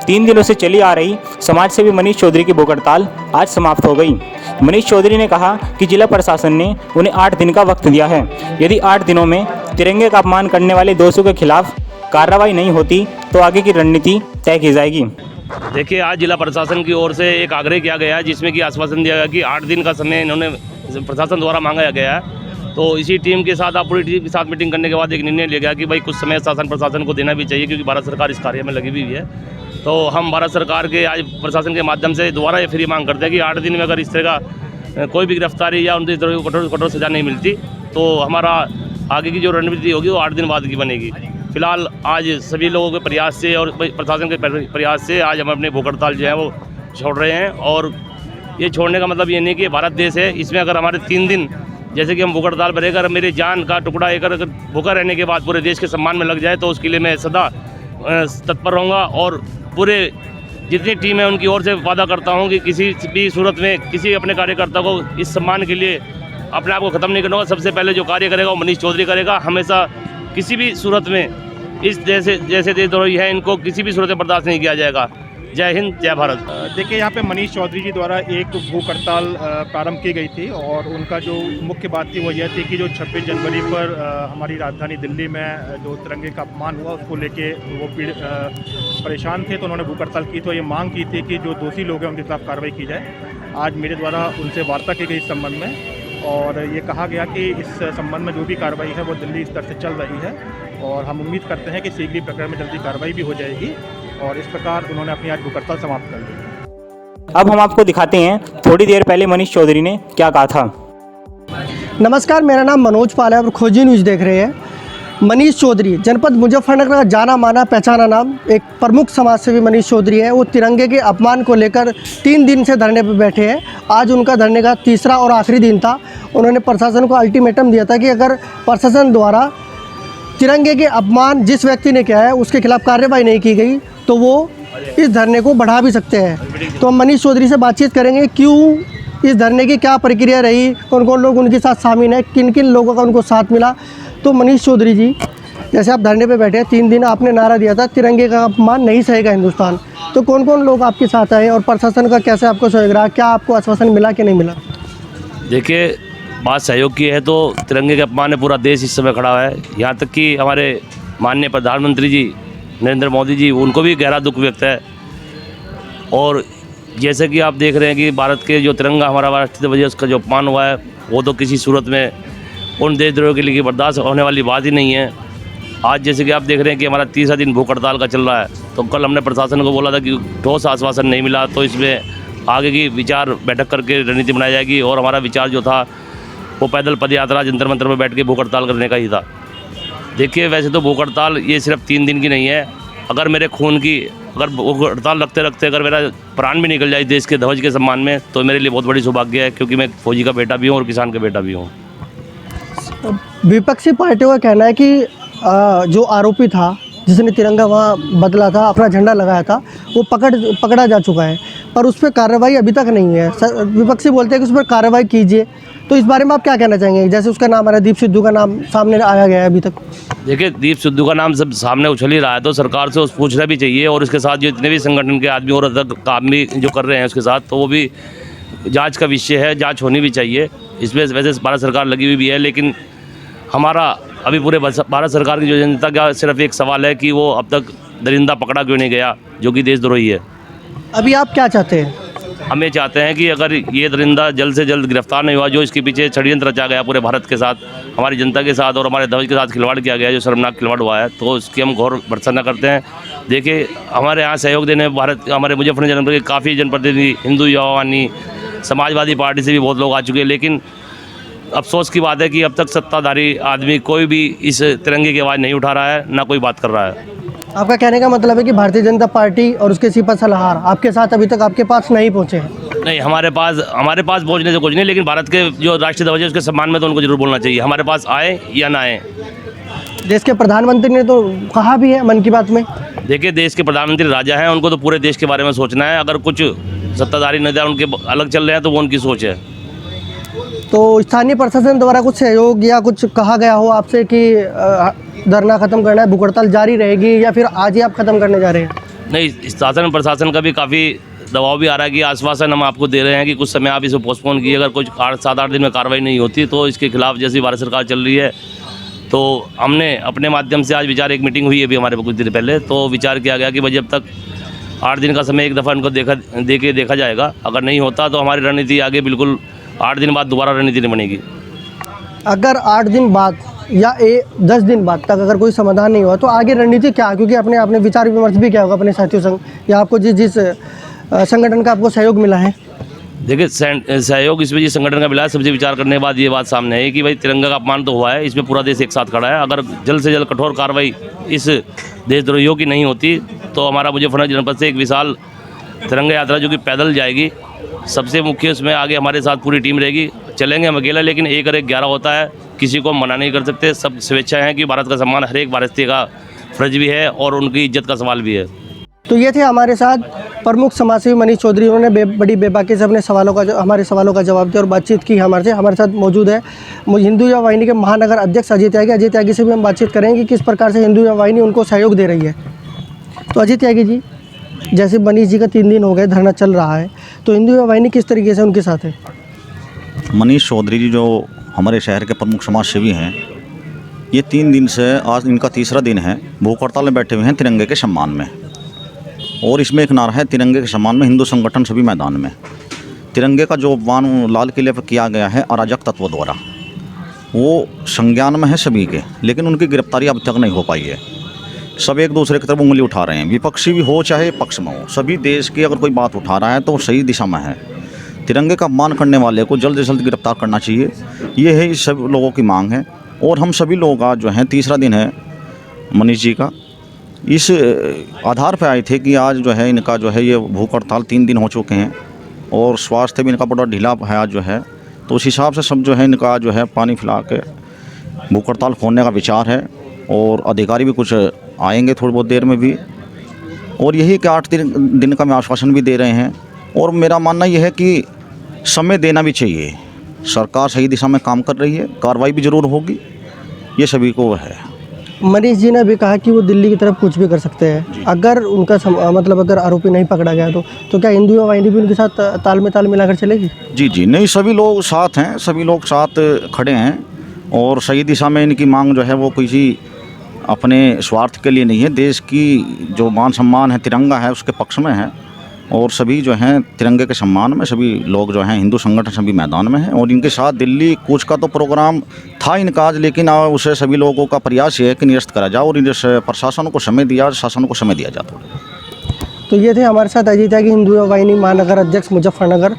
3 दिनों से चली आ रही समाजसेवी मनीष चौधरी की भूख हड़ताल आज समाप्त हो गई। मनीष चौधरी ने कहा कि जिला प्रशासन ने उन्हें 8 दिन का वक्त दिया है। यदि 8 दिनों में तिरंगे का अपमान करने वाले दोषियों के खिलाफ कार्रवाई नहीं होती तो आगे की रणनीति तय की जाएगी। देखिए, आज जिला प्रशासन की ओर से एक आग्रह किया गया है जिसमें कि आश्वासन दिया गया कि 8 दिन का समय इन्होंने प्रशासन द्वारा मांगा गया है। तो इसी टीम के साथ पूरी टीम के साथ मीटिंग करने के बाद एक निर्णय लिया गया कि भाई कुछ समय शासन प्रशासन को देना भी चाहिए, क्योंकि भारत सरकार इस कार्य में लगी हुई है। तो हम भारत सरकार के आज प्रशासन के माध्यम से दोबारा ये फिर मांग करते हैं कि 8 दिन में अगर इस तरह का कोई भी गिरफ्तारी या उनकी तरह कठोर सजा नहीं मिलती तो हमारा आगे की जो रणनीति होगी वो 8 दिन बाद की बनेगी। फिलहाल आज सभी लोगों के प्रयास से और प्रशासन के प्रयास से आज हम अपने भूख हड़ताल जो है वो छोड़ रहे हैं। और ये छोड़ने का मतलब ये नहीं कि भारत देश है, इसमें अगर हमारे 3 दिन जैसे कि हम भूख हड़ताल पर रहेगा, मेरी जान का टुकड़ा एक अगर भूखा रहने के बाद पूरे देश के सम्मान में लग जाए तो उसके लिए मैं सदा तत्पर रहूँगा। और पूरे जितनी टीम है उनकी ओर से वादा करता हूँ कि किसी भी सूरत में किसी अपने कार्यकर्ता को इस सम्मान के लिए अपने आप को ख़त्म नहीं करना होगा। सबसे पहले जो कार्य करेगा वो मनीष चौधरी करेगा। हमेशा किसी भी सूरत में इस जैसे देशद्रोही है इनको किसी भी सूरत में बर्दाश्त नहीं किया जाएगा। जय हिंद, जय भारत। देखिए, यहाँ पे मनीष चौधरी जी द्वारा एक भूख हड़ताल प्रारंभ की गई थी और उनका जो मुख्य बात थी वो यह थी कि जो 26 जनवरी पर हमारी राजधानी दिल्ली में जो तिरंगे का अपमान हुआ उसको लेके वो परेशान थे, तो उन्होंने भूख हड़ताल की। तो ये मांग की थी कि जो दोषी लोग हैं उनके खिलाफ कार्रवाई की जाए। आज मेरे द्वारा उनसे वार्ता की गई इस संबंध में और ये कहा गया कि इस संबंध में जो भी कार्रवाई है वो दिल्ली स्तर से चल रही है और हम उम्मीद करते हैं कि शीघ्र प्रकरण में जल्दी कार्रवाई भी हो जाएगी। और इस प्रकार उन्होंने अपनी आज भूख हड़ताल समाप्त कर दी। अब हम आपको दिखाते हैं थोड़ी देर पहले मनीष चौधरी ने क्या कहा था। नमस्कार, मेरा नाम मनोज पाल है और खोजी न्यूज़ देख रहे हैं। मनीष चौधरी जनपद मुजफ्फरनगर का जाना माना पहचाना नाम एक प्रमुख समाजसेवी मनीष चौधरी है। वो तिरंगे के अपमान को लेकर 3 दिन से धरने पर बैठे हैं। आज उनका धरने का तीसरा और आखिरी दिन था। उन्होंने प्रशासन को अल्टीमेटम दिया था कि अगर प्रशासन द्वारा तिरंगे के अपमान जिस व्यक्ति ने किया है उसके खिलाफ कार्रवाई नहीं की गई तो वो इस धरने को बढ़ा भी सकते हैं। तो हम मनीष चौधरी से बातचीत करेंगे क्यों इस धरने की क्या प्रक्रिया रही, कौन कौन लोग उनके साथ शामिल हैं, किन किन लोगों का उनको साथ मिला। तो मनीष चौधरी जी, जैसे आप धरने पे बैठे हैं 3 दिन आपने नारा दिया था तिरंगे का अपमान नहीं सहेगा हिंदुस्तान, तो कौन कौन लोग आपके साथ आए और प्रशासन का कैसे आपको सहयोग रहा, क्या आपको आश्वासन मिला कि नहीं मिला? देखिए, बात सहयोग की है तो तिरंगे के अपमान में पूरा देश इस समय खड़ा है। यहाँ तक कि हमारे माननीय प्रधानमंत्री जी नरेंद्र मोदी जी, उनको भी गहरा दुख व्यक्त है। और जैसे कि आप देख रहे हैं कि भारत के जो तिरंगा हमारा राष्ट्रीय ध्वज है उसका जो अपमान हुआ है वो तो किसी सूरत में उन देशद्रोहियों के लिए बर्दाश्त होने वाली बात ही नहीं है। आज जैसे कि आप देख रहे हैं कि हमारा तीसरा दिन भूख हड़ताल का चल रहा है, तो कल हमने प्रशासन को बोला था कि ठोस आश्वासन नहीं मिला तो इसमें आगे की विचार बैठक करके रणनीति बनाई जाएगी। और हमारा विचार जो था वो पैदल पदयात्रा जंतर मंतर में बैठ के भूख हड़ताल करने का ही था। देखिए, वैसे तो भूख हड़ताल ये सिर्फ 3 दिन की नहीं है। अगर मेरे खून की अगर भूख हड़ताल रखते रखते अगर मेरा प्राण भी निकल जाए देश के ध्वज के सम्मान में तो मेरे लिए बहुत बड़ी सौभाग्य है, क्योंकि मैं फौजी का बेटा भी हूँ और किसान का बेटा भी हूँ। विपक्षी पार्टियों का कहना है कि जो आरोपी था जिसने तिरंगा वहाँ बदला था, अपना झंडा लगाया था, वो पकड़ा जा चुका है, पर उस पर कार्रवाई अभी तक नहीं है। विपक्षी बोलते हैं कि उस पर कार्रवाई कीजिए, तो इस बारे में आप क्या कहना चाहेंगे? जैसे उसका नाम आ रहा है, दीप सिद्धू का नाम सामने आया गया है अभी तक। देखिए, दीप सिद्धू का नाम सब सामने उछल ही रहा है तो सरकार से उस पूछना भी चाहिए। और इसके साथ जो जितने भी संगठन के आदमी और काम भी जो कर रहे हैं उसके साथ, तो वो भी जांच का विषय है, जांच होनी भी चाहिए। इसमें वैसे भारत सरकार लगी हुई भी है, लेकिन हमारा अभी पूरे भारत सरकार की जो जनता का सिर्फ एक सवाल है कि वो अब तक दरिंदा पकड़ा क्यों नहीं गया जो कि देशद्रोही है। अभी आप क्या चाहते हैं? हम ये चाहते हैं कि अगर ये दरिंदा जल्द से जल्द गिरफ्तार नहीं हुआ, जो इसके पीछे षड्यंत्र रचा गया पूरे भारत के साथ, हमारी जनता के साथ और हमारे ध्वज के साथ खिलवाड़ किया गया, जो शर्मनाक खिलवाड़ हुआ है, तो उसकी हम घोर भर्त्सना करते हैं। देखिए, हमारे यहाँ सहयोग देने हमारे मुजफ्फरनगर जनपद के काफ़ी जनप्रतिनिधि, हिंदू युवावानी, समाजवादी पार्टी से भी बहुत लोग आ चुके हैं। लेकिन अफसोस की बात है कि अब तक सत्ताधारी आदमी कोई भी इस तिरंगे की आवाज़ नहीं उठा रहा है, ना कोई बात कर रहा है। आपका कहने का मतलब है कि भारतीय जनता पार्टी और उसके सिपा सलाहकार आपके साथ अभी तक आपके पास नहीं पहुंचे हैं? नहीं, हमारे पास पहुंचने से कुछ नहीं, लेकिन भारत के जो राष्ट्रीय ध्वज है उसके सम्मान में तो उनको जरूर बोलना चाहिए, हमारे पास आए या ना आए। देश के प्रधानमंत्री ने तो कहा भी है मन की बात में। देखिए, देश के प्रधानमंत्री राजा हैं, उनको तो पूरे देश के बारे में सोचना है। अगर कुछ सत्ताधारी नेता उनके अलग चल रहे हैं तो वो उनकी सोच है। तो स्थानीय प्रशासन द्वारा कुछ सहयोग या कुछ कहा गया हो आपसे कि धरना खत्म करना है, भूख हड़ताल जारी रहेगी या फिर आज ही आप खत्म करने जा रहे हैं? नहीं, शासन प्रशासन का भी काफ़ी दबाव भी आ रहा है कि आश्वासन हम आपको दे रहे हैं कि कुछ समय आप इसे पोस्टपोन किए, अगर कुछ 7-8 दिन में कार्रवाई नहीं होती तो इसके खिलाफ जैसी भारत सरकार चल रही है। तो हमने अपने माध्यम से आज विचार, एक मीटिंग हुई है अभी हमारे कुछ दिन पहले, तो विचार किया गया कि भाई जब तक 8 दिन का समय एक दफ़ा इनको देखा जाएगा, अगर नहीं होता तो हमारी रणनीति आगे बिल्कुल 8 दिन बाद दोबारा रणनीति नहीं बनेगी। अगर 8 दिन बाद या 10 दिन बाद तक अगर कोई समाधान नहीं हुआ तो आगे रणनीति क्या है? क्योंकि आपने विचार विमर्श भी किया होगा अपने साथियों संग, या आपको जिस संगठन का आपको सहयोग मिला है। देखिए, सहयोग इस वजह संगठन का मिला है, सबसे विचार करने के बाद ये बात सामने है कि भाई तिरंगा का अपमान तो हुआ है, इसमें पूरा देश एक साथ खड़ा है। अगर जल्द से जल्द कठोर कार्रवाई इस देशद्रोहियों की नहीं होती तो हमारा मुजफ्फरनगर जनपद से एक विशाल तिरंगा यात्रा जो कि पैदल जाएगी, सबसे मुख्य उसमें आगे हमारे साथ पूरी टीम रहेगी। चलेंगे हम अकेला, लेकिन 1 और 1 11 होता है, किसी को मना नहीं कर सकते। सब स्वेच्छा है कि भारत का सम्मान हर एक भारतीय का फर्ज भी है और उनकी इज्जत का सवाल भी है। तो ये थे हमारे साथ प्रमुख समाजसेवी मनीष चौधरी। उन्होंने बड़ी बेबाकी से अपने हमारे सवालों का जवाब दिया और बातचीत की। हमारे साथ मौजूद है हिंदू युवा वाहिनी के महानगर अध्यक्ष अजय त्यागी से भी हम बातचीत करेंगे कि किस प्रकार से हिंदू युवा वाहिनी उनको सहयोग दे रही है। तो अजय त्यागी जी, जैसे मनीष जी का 3 दिन हो गए धरना चल रहा है, तो हिंदू युवा वाहिनी किस तरीके से उनके साथ है? मनीष चौधरी जी जो हमारे शहर के प्रमुख समाज सेवी हैं, ये 3 दिन से आज इनका तीसरा दिन है, भूख हड़ताल में बैठे हुए हैं तिरंगे के सम्मान में। और इसमें एक नारा है तिरंगे के सम्मान में हिंदू संगठन सभी मैदान में। तिरंगे का जो अपमान लाल किले पर किया गया है अराजक तत्वों द्वारा, वो संज्ञान में है सभी के, लेकिन उनकी गिरफ्तारी अब तक नहीं हो पाई है। सब एक दूसरे की तरफ उंगली उठा रहे हैं, विपक्षी भी हो चाहे पक्ष में हो, सभी देश की अगर कोई बात उठा रहा है तो वो सही दिशा में है। तिरंगे का अपमान करने वाले को जल्द से जल्द गिरफ्तार करना चाहिए, ये है सब लोगों की मांग है। और हम सभी लोग आज जो हैं, तीसरा दिन है मनीष जी का, इस आधार पर आए थे कि आज जो है इनका जो है ये भूख हड़ताल 3 दिन हो चुके हैं और स्वास्थ्य भी इनका बड़ा ढीला है आज जो है, तो उस हिसाब से सब जो है इनका जो है पानी पिला के भूख हड़ताल खोलने का विचार है। और अधिकारी भी कुछ आएंगे थोड़ी बहुत देर में भी, और यही कि 8 दिन का मैं आश्वासन भी दे रहे हैं। और मेरा मानना यह है कि समय देना भी चाहिए, सरकार सही दिशा में काम कर रही है, कार्रवाई भी ज़रूर होगी, ये सभी को है। मनीष जी ने भी कहा कि वो दिल्ली की तरफ कुछ भी कर सकते हैं अगर उनका अगर आरोपी नहीं पकड़ा गया तो क्या हिंदू युवा वाहिनी भी उनके साथ ताल में ताल मिलाकर चलेगी? जी नहीं, सभी लोग साथ हैं, सभी लोग साथ खड़े हैं और सही दिशा में इनकी मांग जो है वो किसी अपने स्वार्थ के लिए नहीं है, देश की जो मान सम्मान है तिरंगा है उसके पक्ष में है। और सभी जो हैं तिरंगे के सम्मान में सभी लोग जो हैं हिंदू संगठन सभी मैदान में हैं। और इनके साथ दिल्ली कूच का तो प्रोग्राम था इनका आज, लेकिन उसे सभी लोगों का प्रयास ये है कि निरस्त करा जाए और प्रशासन को समय दिया, शासन को समय दिया जाता है। तो ये थे हमारे साथ अजय त्यागी, हिंदू युवा वाहिनी महानगर अध्यक्ष मुजफ्फरनगर।